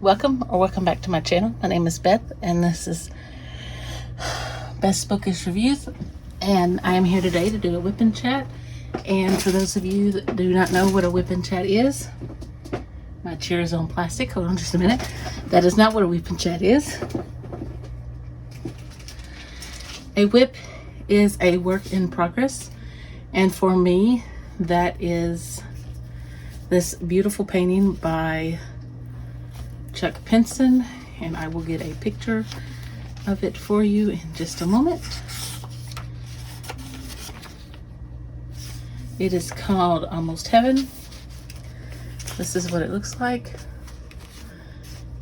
Welcome back to my channel. My name is Beth, and this is Best Bookish Reviews, and I am here today to do a WIP Chat. And for those of you that do not know what a WIP Chat is, my chair is on plastic. Hold on just a minute. That is not what a WIP Chat is. A WIP is a work in progress, and for me, that is this beautiful painting by Chuck Pinson, and I will get a picture of it for you in just a moment. It is called Almost Heaven. This is what it looks like,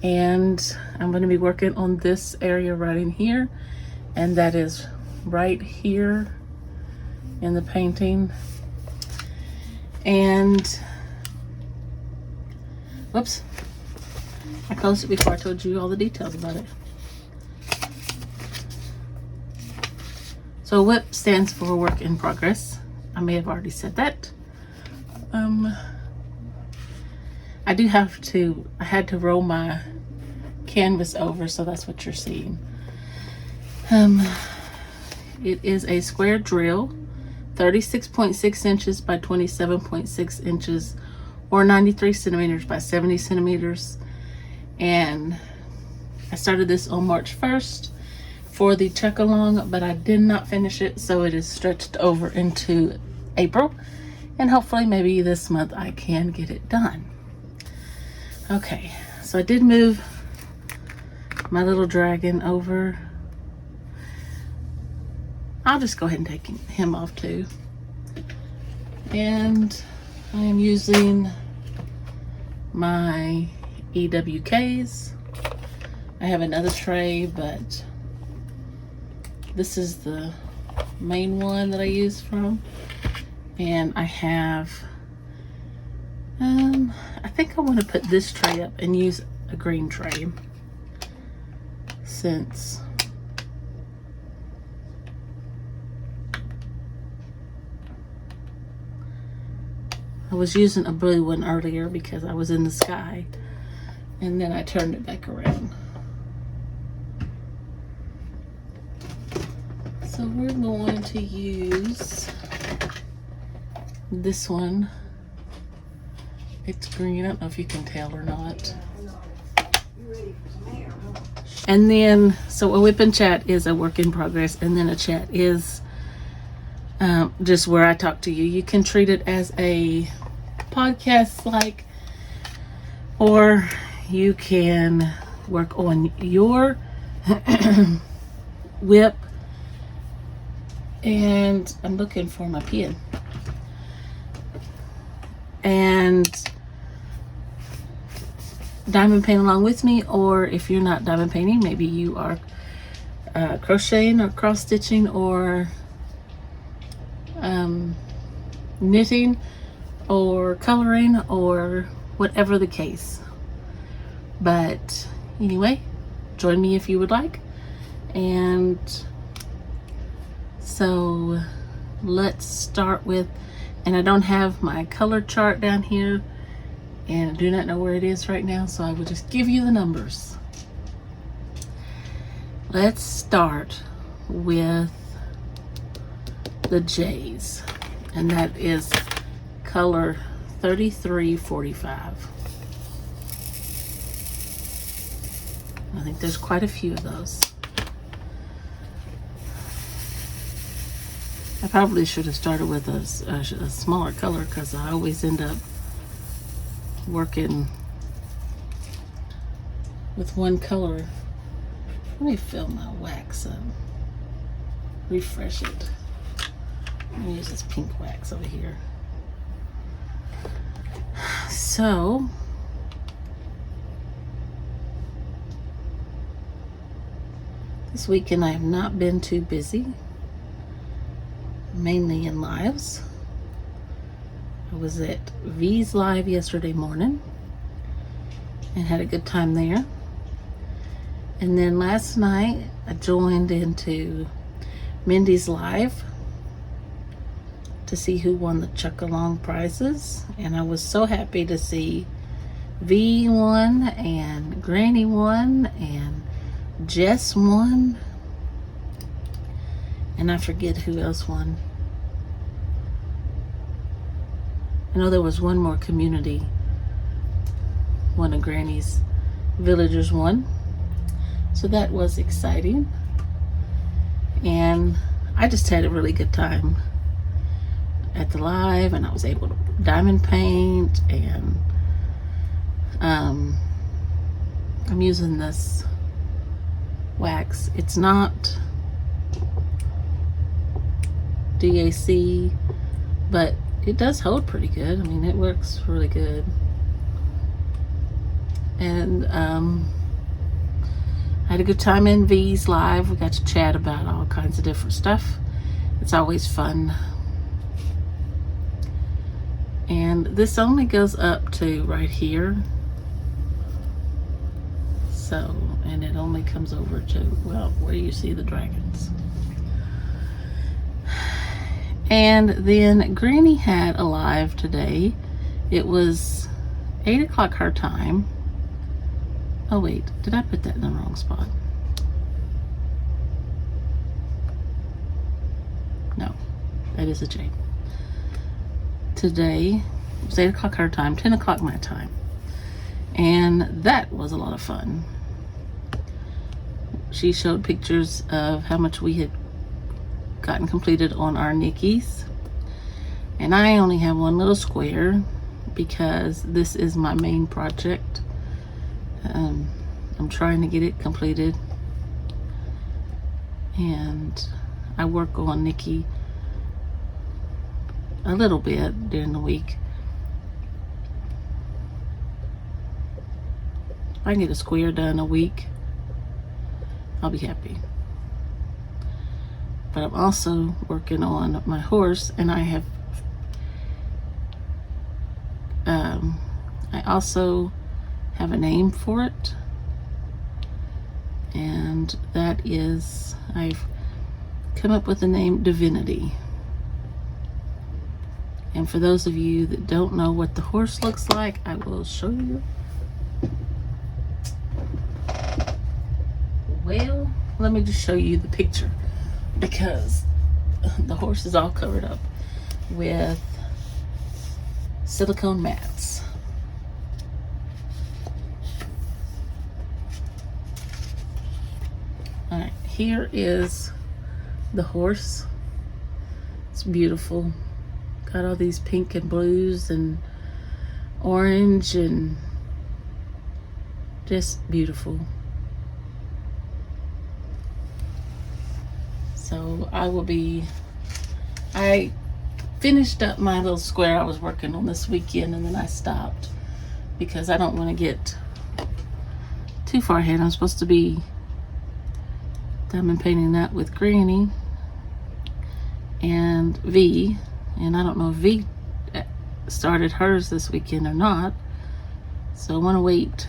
and I'm going to be working on this area right in here, and that is right here in the painting. And whoops, I closed it before I told you all the details about it. So WIP stands for work in progress. I may have already said that. I had to roll my canvas over, so that's what you're seeing. It is a square drill, 36.6 inches by 27.6 inches, or 93 centimeters by 70 centimeters. And I started this on March 1st for the check along, but I did not finish it, so it is stretched over into April, and hopefully maybe this month I can get it done. Okay, so I did move my little dragon over. I'll just go ahead and take him off too. And I am using my EWKs. I have another tray, but this is the main one that I use from. And I have, I think I want to put this tray up and use a green tray, since I was using a blue one earlier because I was in the sky, and then I turned it back around. So we're going to use this one. It's green. I don't know if you can tell or not. And then, so a WIP Chat is a work in progress, and then a chat is just where I talk to you. You can treat it as a podcast like, or you can work on your WIP. And I'm looking for my pen. And diamond paint along with me, or if you're not diamond painting, maybe you are crocheting or cross stitching or knitting or coloring or whatever the case. But anyway, join me if you would like. And so let's start with, and I don't have my color chart down here, and I do not know where it is right now, so I will just give you the numbers. Let's start with the J's, and that is color 3345. I think there's quite a few of those. I probably should have started with a smaller color, because I always end up working with one color. Let me fill my wax up, refresh it. Let me use this pink wax over here. So this weekend I have not been too busy, mainly in lives. I was at V's live yesterday morning and had a good time there. And then last night I joined into Mindy's live to see who won the Chuck Along prizes, and I was so happy to see V won, and Granny won, and Jess won, and I forget who else won. I know there was one more community. One of Granny's villagers won. So that was exciting. And I just had a really good time at the live, and I was able to diamond paint, and I'm using this wax. It's not DAC, but it does hold pretty good. I mean, it works really good. And I had a good time in V's live. We got to chat about all kinds of different stuff. It's always fun. And this only goes up to right here. So, and it only comes over to, well, where you see the dragons. And then Granny had a live today. It was 8 o'clock her time. Oh wait, did I put that in the wrong spot? No, that is a J. Today, it was 8 o'clock her time, 10 o'clock my time. And that was a lot of fun. She showed pictures of how much we had gotten completed on our Nickies. And I only have one little square because this is my main project. I'm trying to get it completed, and I work on Nikki a little bit during the week. If I can get a square done a week, I'll be happy. But I'm also working on my horse, and I also have a name for it, and that is, I've come up with the name Divinity. And for those of you that don't know what the horse looks like, I will show you. Well, let me just show you the picture, because the horse is all covered up with silicone mats. All right, here is the horse. It's beautiful. Got all these pink and blues and orange, and just beautiful. So I finished up my little square I was working on this weekend, and then I stopped because I don't want to get too far ahead. I'm supposed to be diamond painting that with Granny and V, and I don't know if V started hers this weekend or not, so I want to wait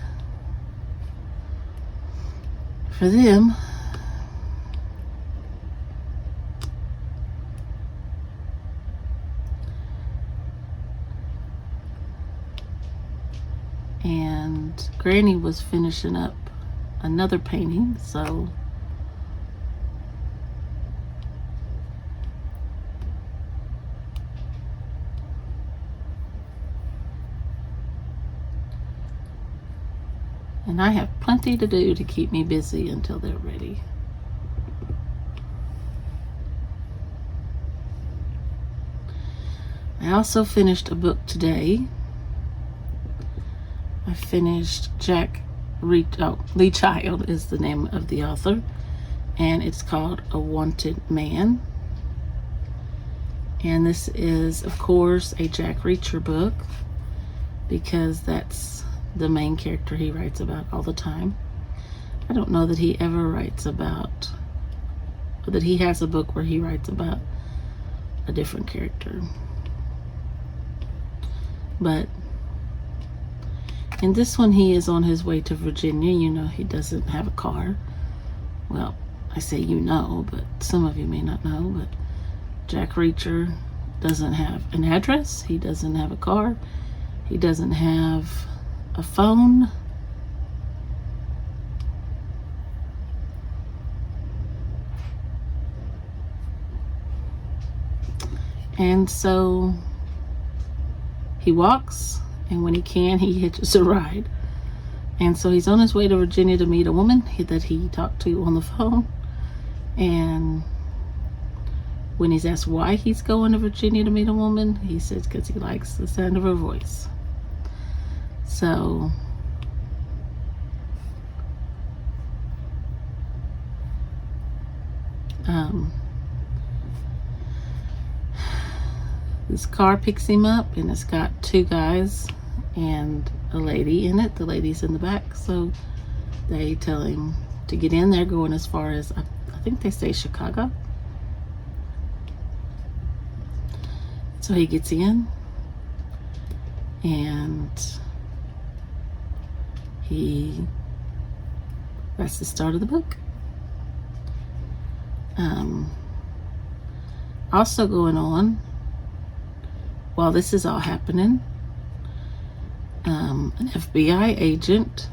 for them. And Granny was finishing up another painting, so and I have plenty to do to keep me busy until they're ready. I also finished a book today. I finished Lee Child is the name of the author, and it's called A Wanted Man. And this is, of course, a Jack Reacher book, because that's the main character he writes about all the time. I don't know that he ever writes about, or that he has a book where he writes about a different character. But in this one, he is on his way to Virginia. You know, he doesn't have a car. Well, I say you know, but some of you may not know, but Jack Reacher doesn't have an address. He doesn't have a car. He doesn't have a phone. And so he walks, and when he can, he hitches a ride. And so he's on his way to Virginia to meet a woman that he talked to on the phone. And when he's asked why he's going to Virginia to meet a woman, he says because he likes the sound of her voice. So this car picks him up, and it's got two guys and a lady in it. The lady's in the back, so they tell him to get in. They're going as far as, I think they say Chicago. So he gets in, and that's the start of the book. Also going on, while this is all happening, an FBI agent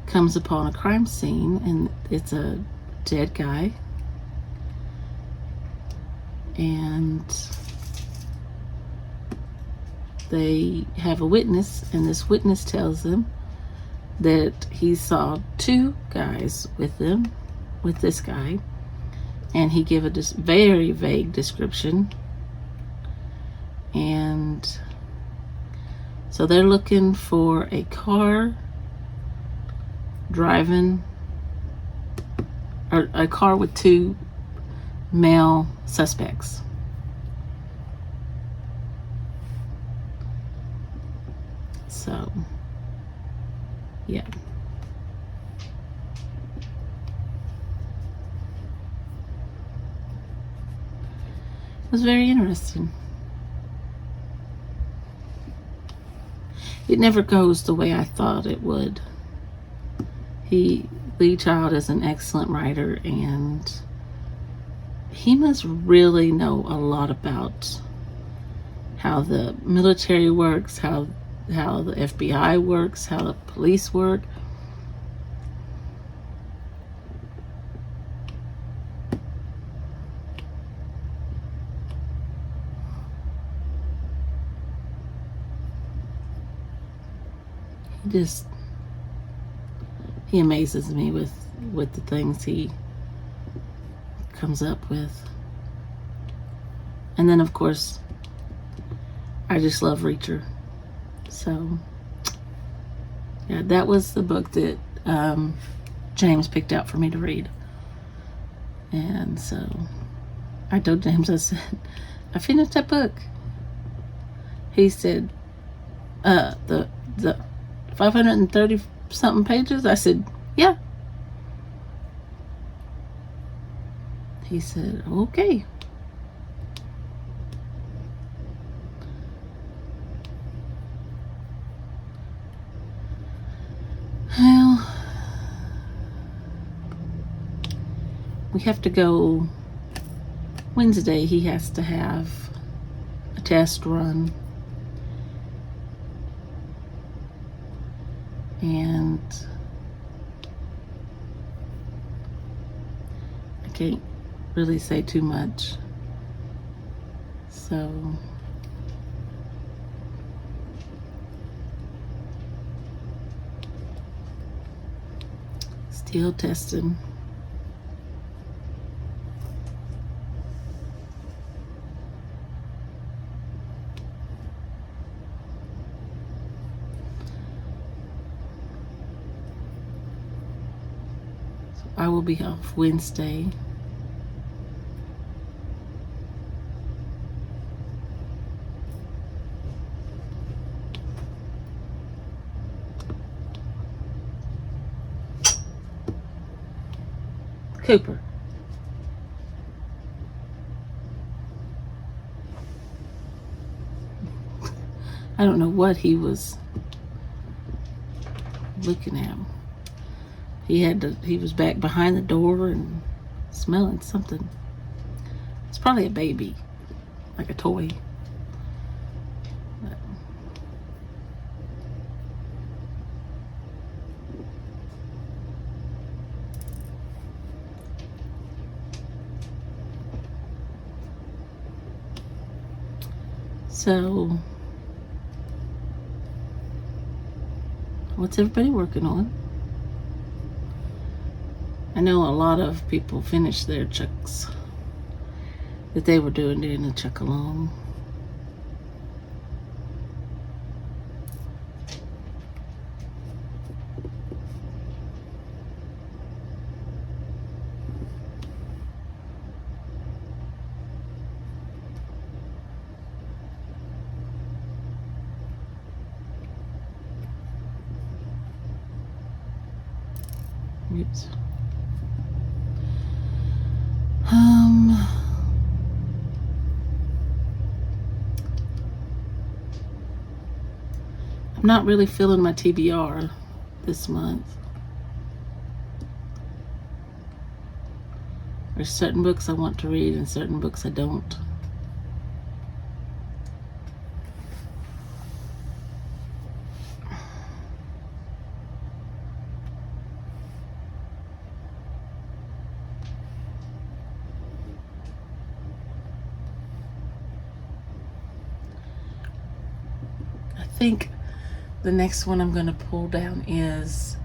comes upon a crime scene, and it's a dead guy. And they have a witness, and this witness tells them that he saw two guys with this guy, and he gave a very vague description. And so they're looking for a car driving, or a car with two male suspects. So, yeah. It was very interesting. It never goes the way I thought it would. Lee Child is an excellent writer, and he must really know a lot about how the military works, how the FBI works, how the police work. He amazes me with the things he comes up with. And then, of course, I just love Reacher. So, yeah, that was the book that James picked out for me to read. And so I told James, I said, I finished that book. He said, the 530 something pages? I said, yeah. He said, okay. Well, we have to go Wednesday. He has to have a test run. And I can't really say too much. So still testing. I will be off Wednesday. Cooper. I don't know what he was looking at. He was back behind the door and smelling something. It's probably a baby, like a toy. But So, what's everybody working on? I know a lot of people finished their checks that they were doing during the check along. Oops. I'm not really feeling my TBR this month. There's certain books I want to read and certain books I don't. I think the next one I'm going to pull down is,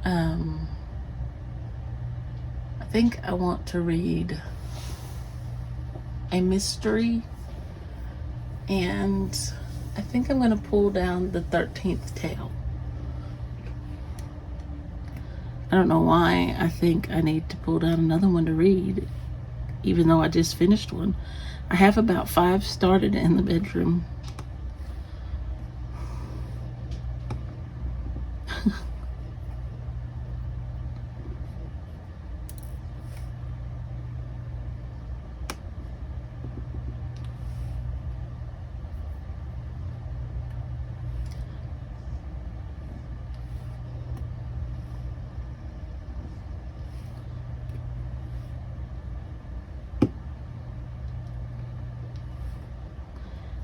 I think I want to read a mystery, and I think I'm going to pull down the 13th Tale. I don't know why I think I need to pull down another one to read, even though I just finished one. I have about 5 started in the bedroom.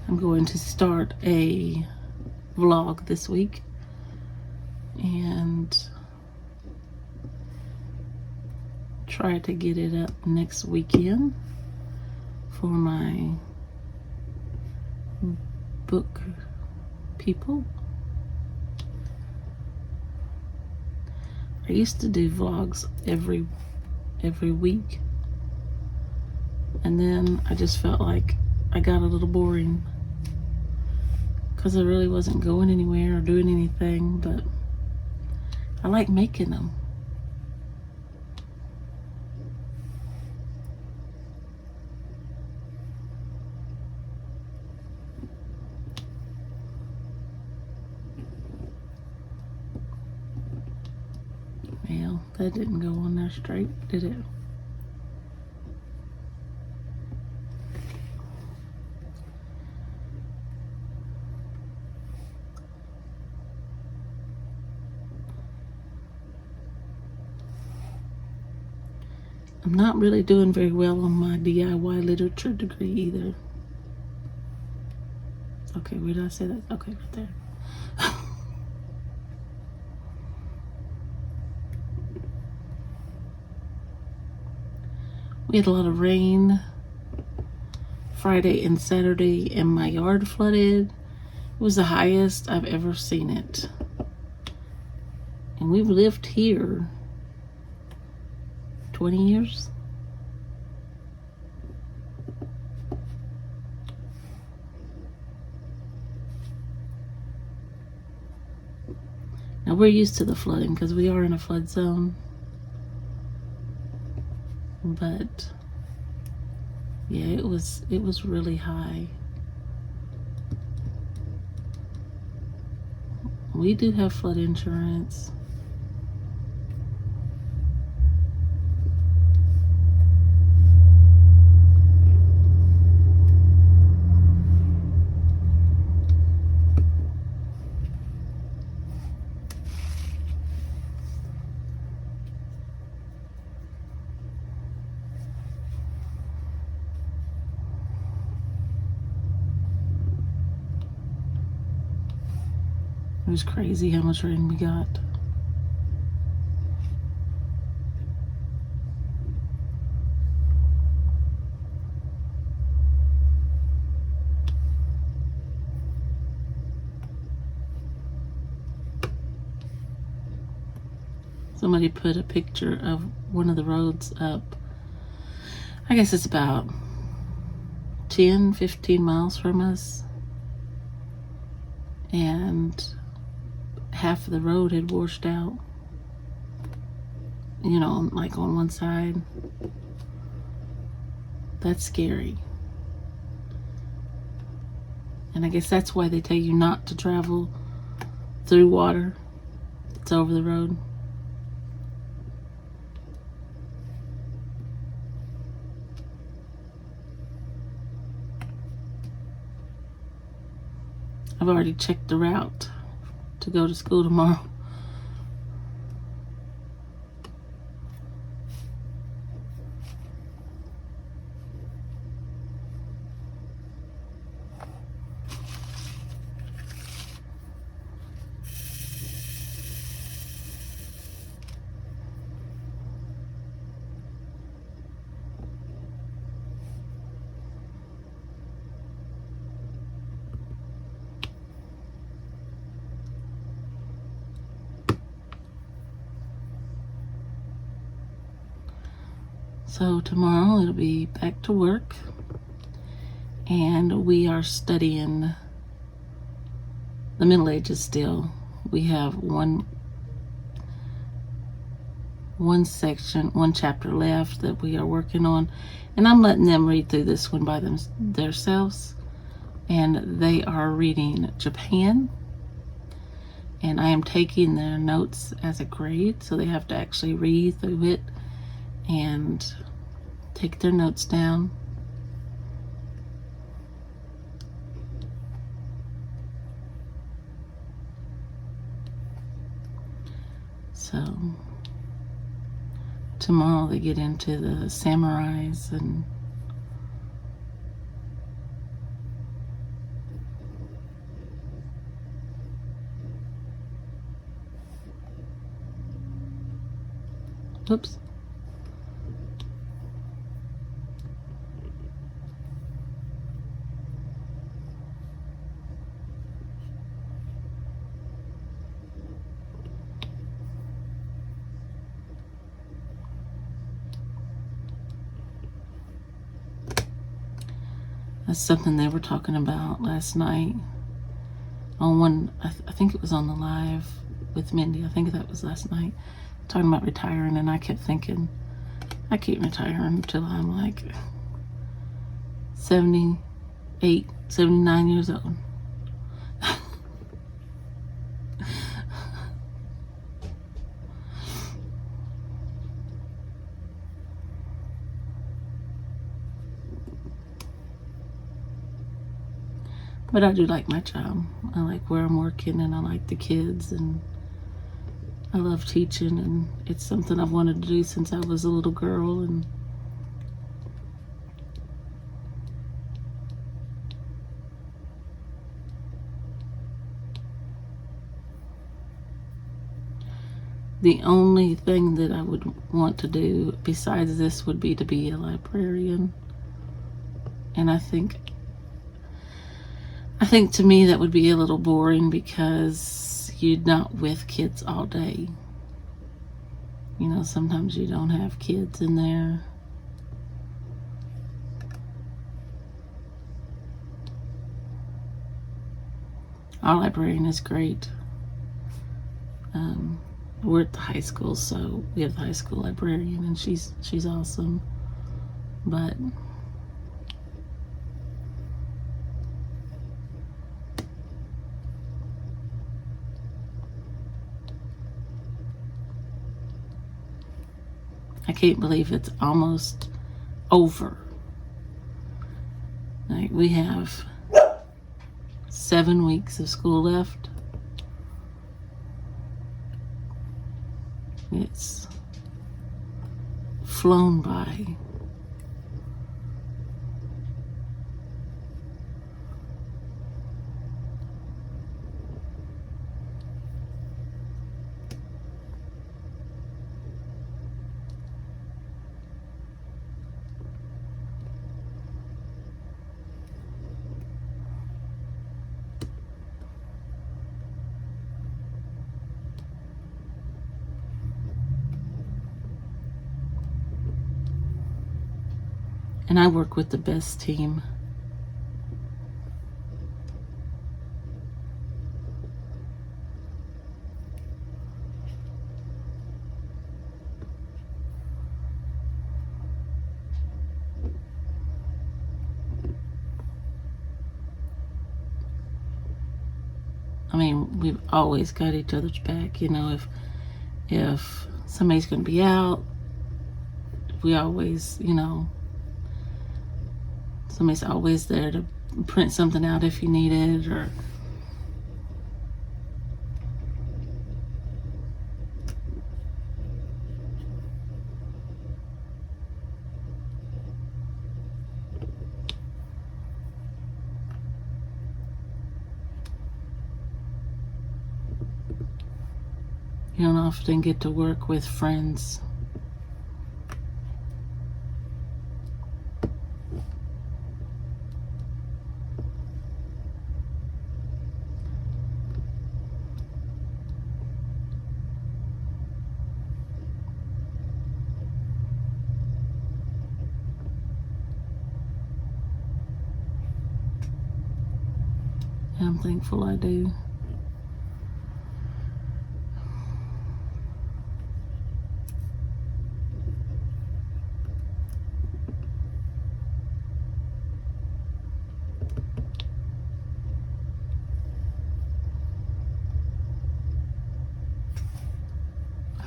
I'm going to start a vlog this week and try to get it up next weekend for my book people. I used to do vlogs every week, and then I just felt like I got a little boring because I really wasn't going anywhere or doing anything, but I like making them. Well, that didn't go on there straight, did it? I'm not really doing very well on my DIY literature degree either. Okay, where did I say that? Okay, right there. We had a lot of rain Friday and Saturday, and my yard flooded. It was the highest I've ever seen it. And we've lived here 20 years. Now we're used to the flooding because we are in a flood zone. But yeah, it was really high. We do have flood insurance. It was crazy how much rain we got. Somebody put a picture of one of the roads up. I guess it's about 10-15 miles from us, and half of the road had washed out, you know, like on one side. That's scary. And I guess that's why they tell you not to travel through water. It's over the road. I've already checked the route to go to school tomorrow. So tomorrow it'll be back to work, and we are studying the Middle Ages still. We have one section, one chapter left that we are working on, and I'm letting them read through this one by themselves. And they are reading Japan, and I am taking their notes as a grade, so they have to actually read through it and take their notes down. So tomorrow they get into the samurais and oops. That's something they were talking about last night on one, I think it was on the live with Mindy. I think that was last night, talking about retiring, and I kept thinking, I can't retire until I'm like 78, 79 years old. But I do like my job. I like where I'm working, and I like the kids, and I love teaching, and it's something I've wanted to do since I was a little girl. And the only thing that I would want to do besides this would be to be a librarian. And I think to me that would be a little boring, because you're not with kids all day. You know, sometimes you don't have kids in there. Our librarian is great. We're at the high school, so we have the high school librarian, and she's awesome. But I can't believe it's almost over. Like, we have 7 weeks of school left. It's flown by. And I work with the best team. I mean, we've always got each other's back. You know, if somebody's going to be out, we always, you know, somebody's always there to print something out if you need it, or you don't often get to work with friends. And I'm thankful I do.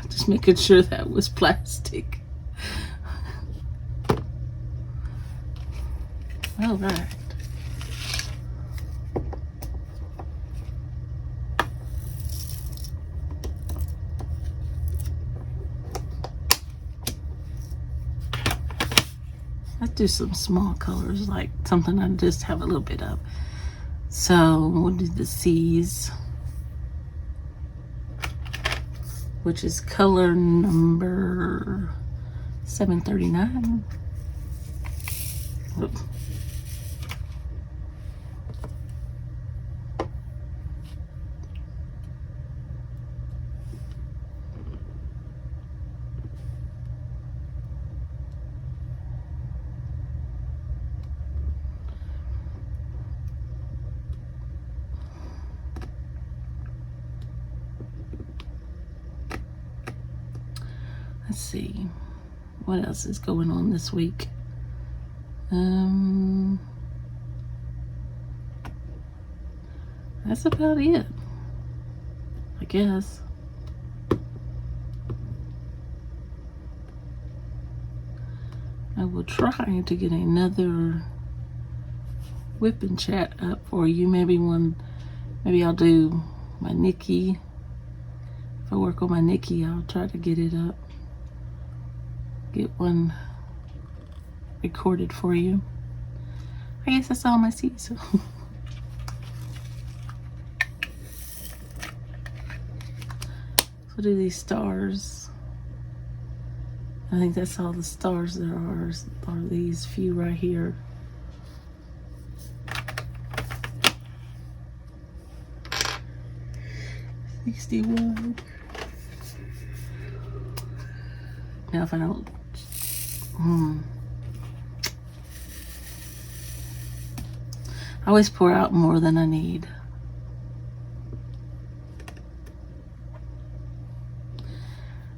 Just making sure that was plastic. All right. Let's do some small colors, like something I just have a little bit of. So we'll do the C's, which is color number 739. Oops. Let's see, what else is going on this week? That's about it, I guess. I will try to get another WIP Chat up for you. Maybe I'll do my Nikki. If I work on my Nikki, I'll try to get it up. Get one recorded for you. I guess that's all I see. So do these stars. I think that's all the stars there are these few right here. $61. Now if I don't I always pour out more than I need.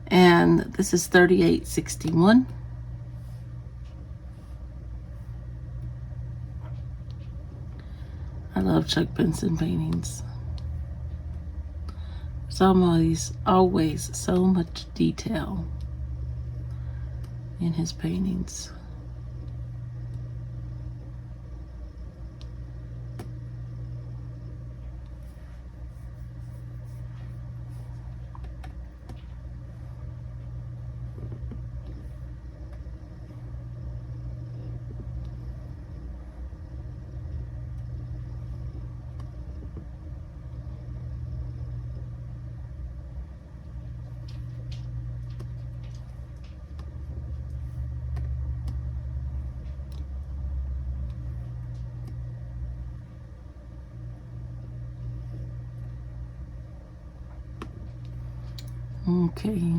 And this is 38.61. I love Chuck Pinson paintings. There's always so much detail in his paintings. Okay.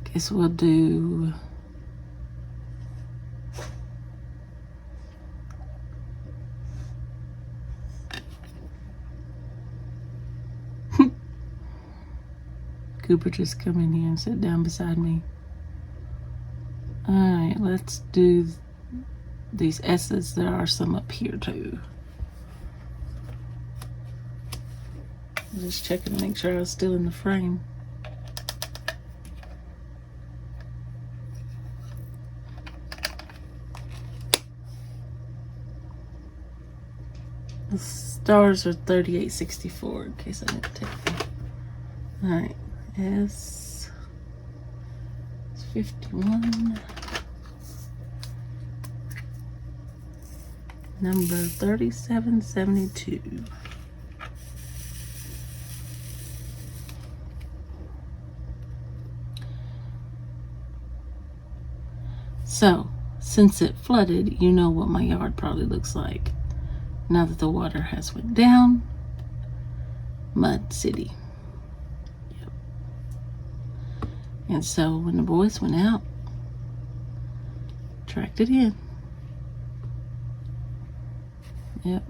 Guess we'll do Cooper just come in here and sit down beside me. Alright, let's do these S's. There are some up here too. Just checking to make sure I was still in the frame. The stars are 3864 in case I didn't take them. Alright, S is 51. Number 3772. So, since it flooded, you know what my yard probably looks like. Now that the water has went down, Mud City. Yep. And so when the boys went out, tracked it in. Yep.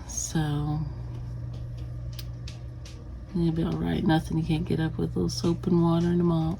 So you'll be all right. Nothing you can't get up with a little soap and water and a mop.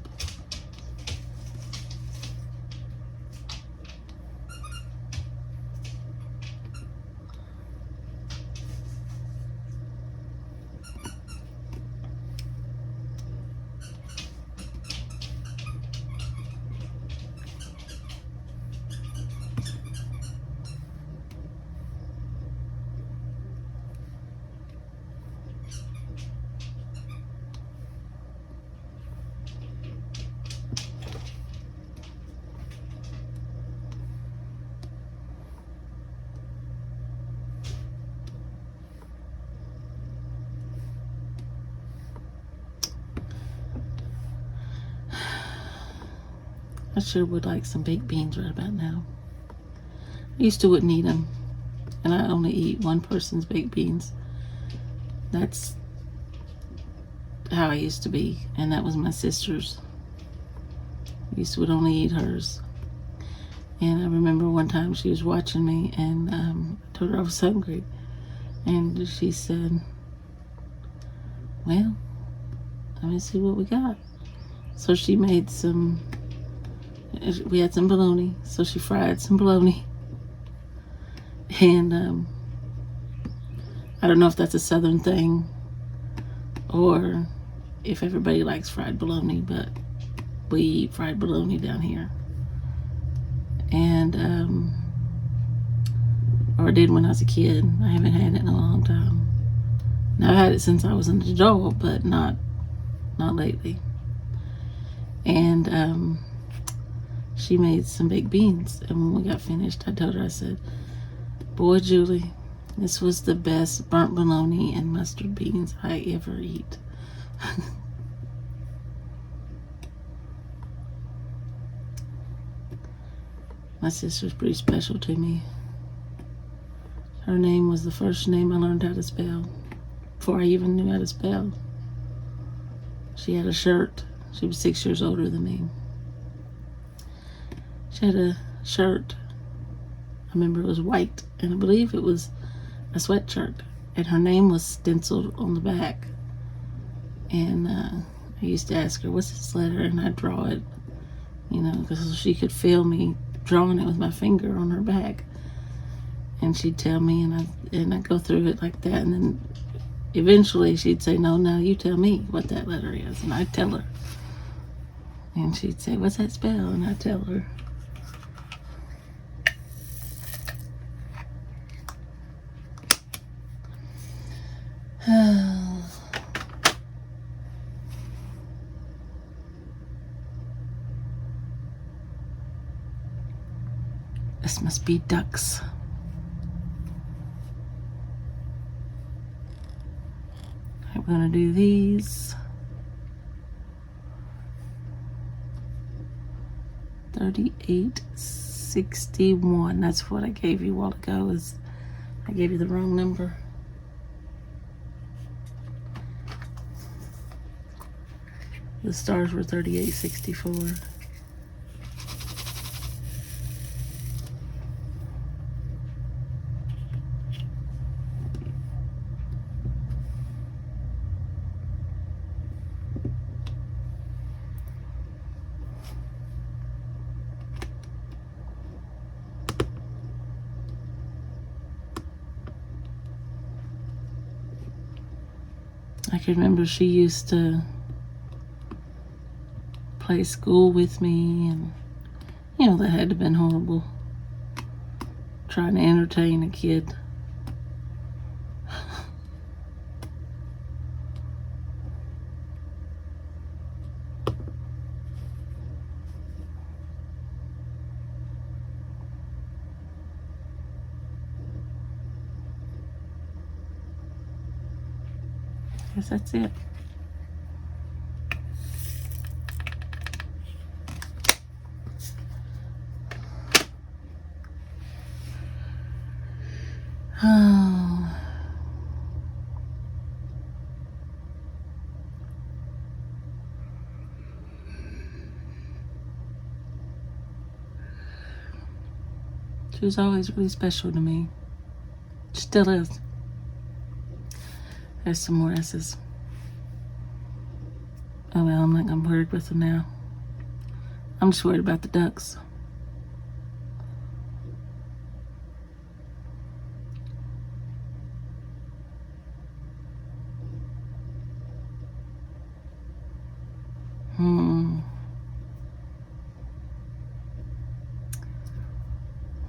I sure would like some baked beans right about now. I used to wouldn't eat them, and I only eat one person's baked beans. That's how I used to be, and that was my sister's. I used to would only eat hers. And I remember one time she was watching me, and I told her I was hungry, and she said, well, let me see what we got. So she made some, we had some bologna, so she fried some bologna. And I don't know if that's a southern thing or if everybody likes fried bologna, but we eat fried bologna down here. And or I did when I was a kid. I haven't had it in a long time. Now I've had it since I was an adult, but not lately. And she made some baked beans, and when we got finished, I told her, I said, boy, Julie, this was the best burnt bologna and mustard beans I ever eat. My sister's pretty special to me. Her name was the first name I learned how to spell before I even knew how to spell. She had a shirt. She was 6 years older than me. She had a shirt. I remember it was white, and I believe it was a sweatshirt, and her name was stenciled on the back. And I used to ask her, what's this letter? And I'd draw it, you know, because she could feel me drawing it with my finger on her back. And she'd tell me, and I'd go through it like that, and then eventually she'd say, no, now you tell me what that letter is. And I'd tell her. And she'd say, what's that spell? And I'd tell her. This must be ducks. Okay, we're gonna do these. 3861. That's what I gave you a while ago. Is I gave you the wrong number. The stars were 38.64. I can remember she used to play school with me, and you know, that had to have been horrible, trying to entertain a kid. I guess that's it. Oh. She was always really special to me. Still is. There's some more S's. Oh well, I'm not gonna worry with them now. I'm just worried about the ducks.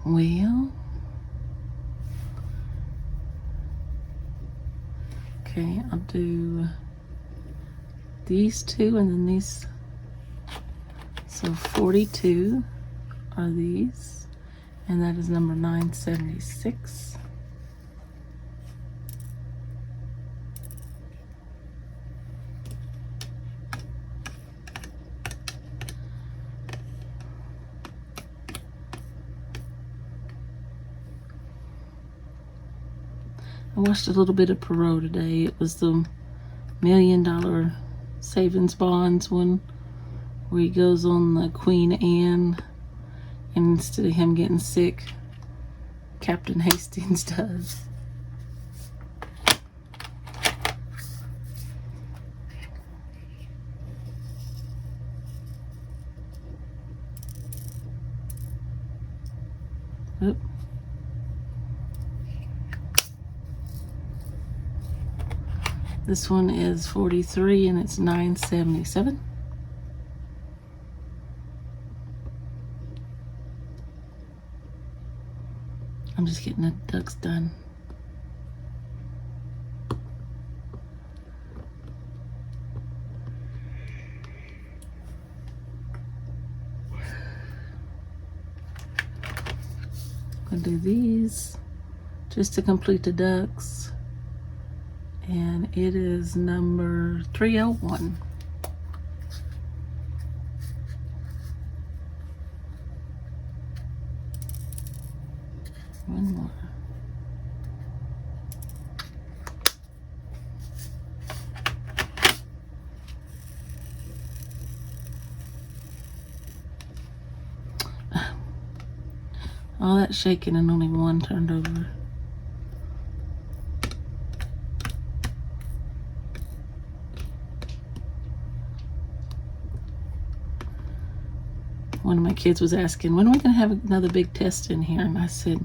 Well, okay, I'll do these two and then these. So 42 are these, and that is number 976. I watched a little bit of Perot today. It was the $1 Million Savings Bonds one, where he goes on the Queen Anne, and instead of him getting sick, Captain Hastings does. Oop. This one is 43 and it's 977. I'm just getting the ducks done. I'm gonna do these just to complete the ducks. And it is number 301. One more. All that shaking and only one turned over. One of my kids was asking, when are we going to have another big test in here? And I said,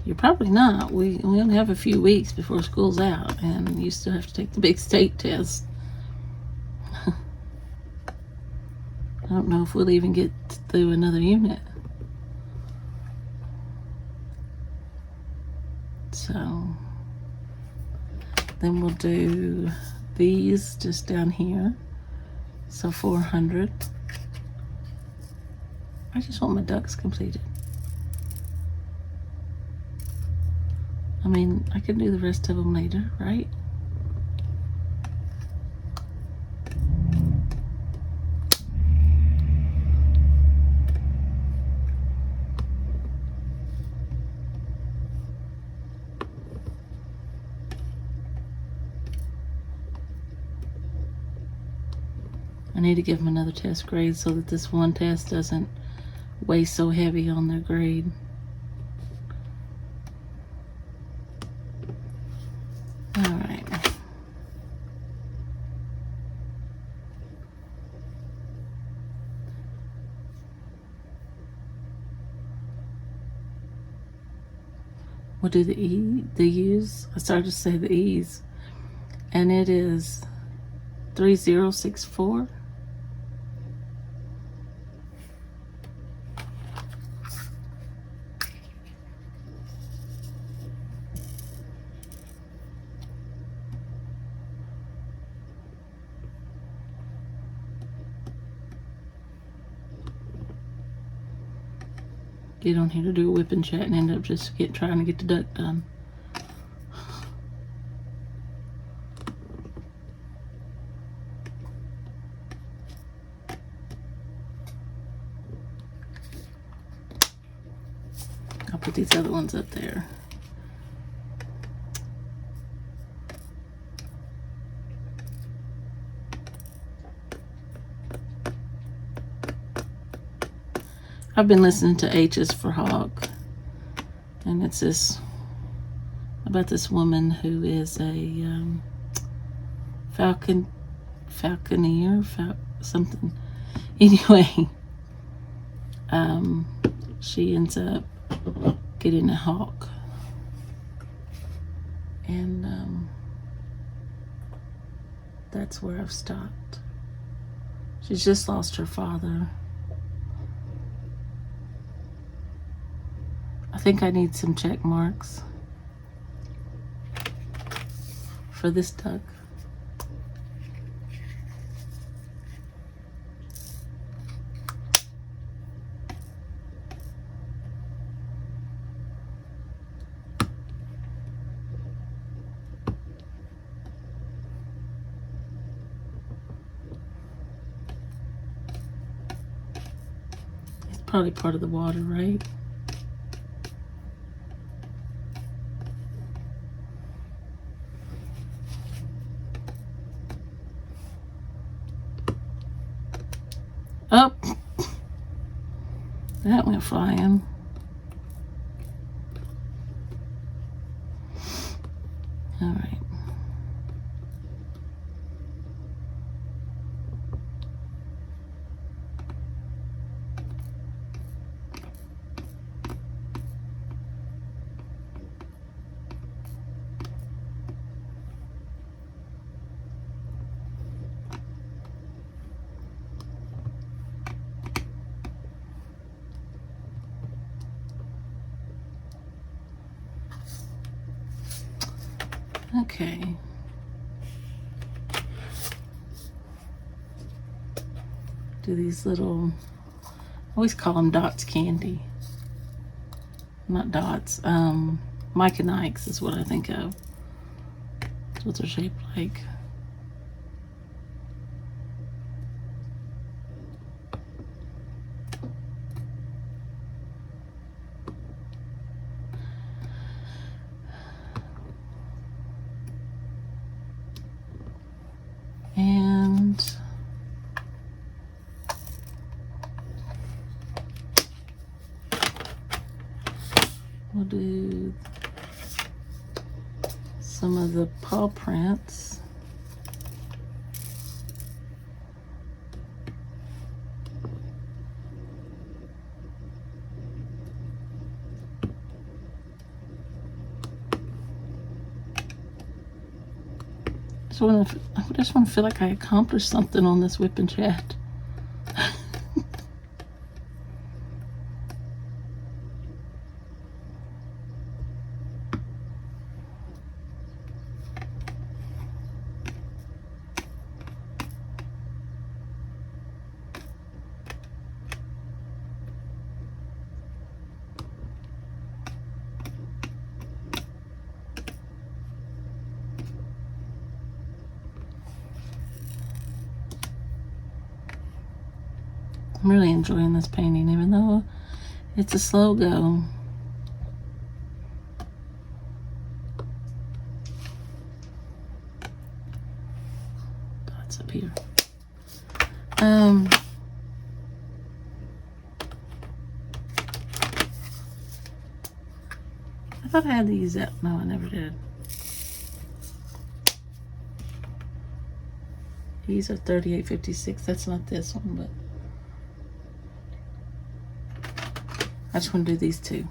you're probably not. We only have a few weeks before school's out, and you still have to take the big state test. I don't know if we'll even get through another unit. So then we'll do these just down here. So 400. I just want my ducks completed. I mean, I can do the rest of them later, right? I need to give them another test grade so that this one test doesn't weigh so heavy on their grade. All right. We'll do the U's. I started to say the E's. And it is 3064. Get on here to do a WIP Chat and end up just trying to get the duck done. I'll put these other ones up there. I've been listening to H is for Hawk, and it's about this woman who is a falconeer, something. Anyway, she ends up getting a hawk, and that's where I've stopped. She's just lost her father. I think I need some check marks for this duck. It's probably part of the water, right? Oh, that went flying. All right. Okay. Do these little, I always call them Dots candy. Not dots. Mike and Ike's is what I think of. That's what they're shaped like. And we'll do some of the paw prints. I just want to feel like I accomplished something on this WIP Chat. I'm really enjoying this painting, even though it's a slow go. Dots up here. I thought I had to use that. No, I never did. These are 38.56. That's not this one, but I just want to do these two.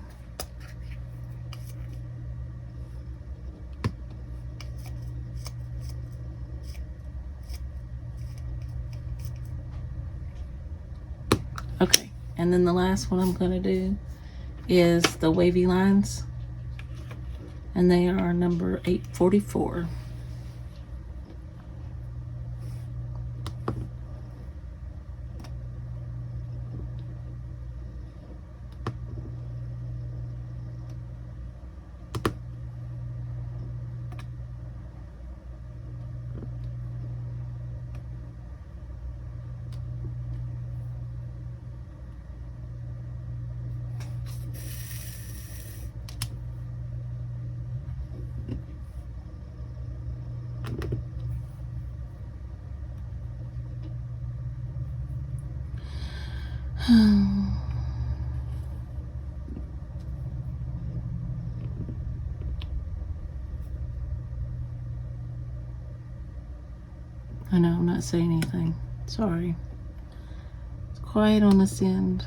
Okay, and then the last one I'm going to do is the wavy lines, and they are number 844. I know, I'm not saying anything. Sorry. It's quiet on this end.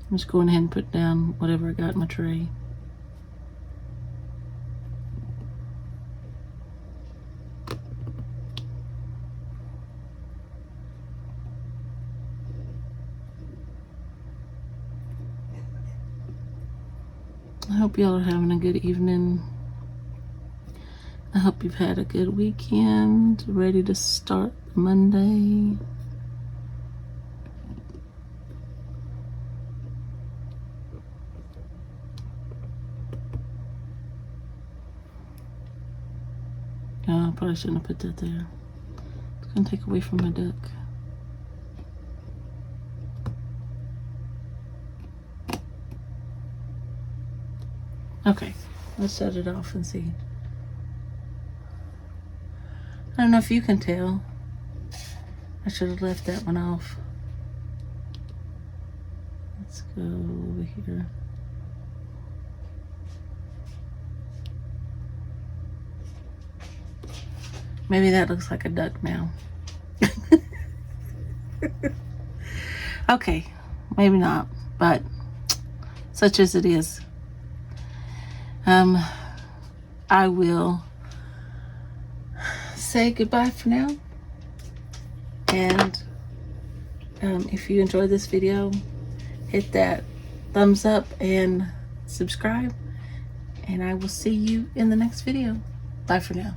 I'm just going ahead and put down whatever I got in my tray. I hope y'all are having a good evening. I hope you've had a good weekend, ready to start Monday. No, I probably shouldn't have put that there. It's gonna take away from my duck. Okay, let's shut it off and see. I don't know if you can tell. I should have left that one off. Let's go over here. Maybe that looks like a duck now. Okay, maybe not, but such as it is. I will say goodbye for now. And if you enjoyed this video, hit that thumbs up and subscribe. And I will see you in the next video. Bye for now.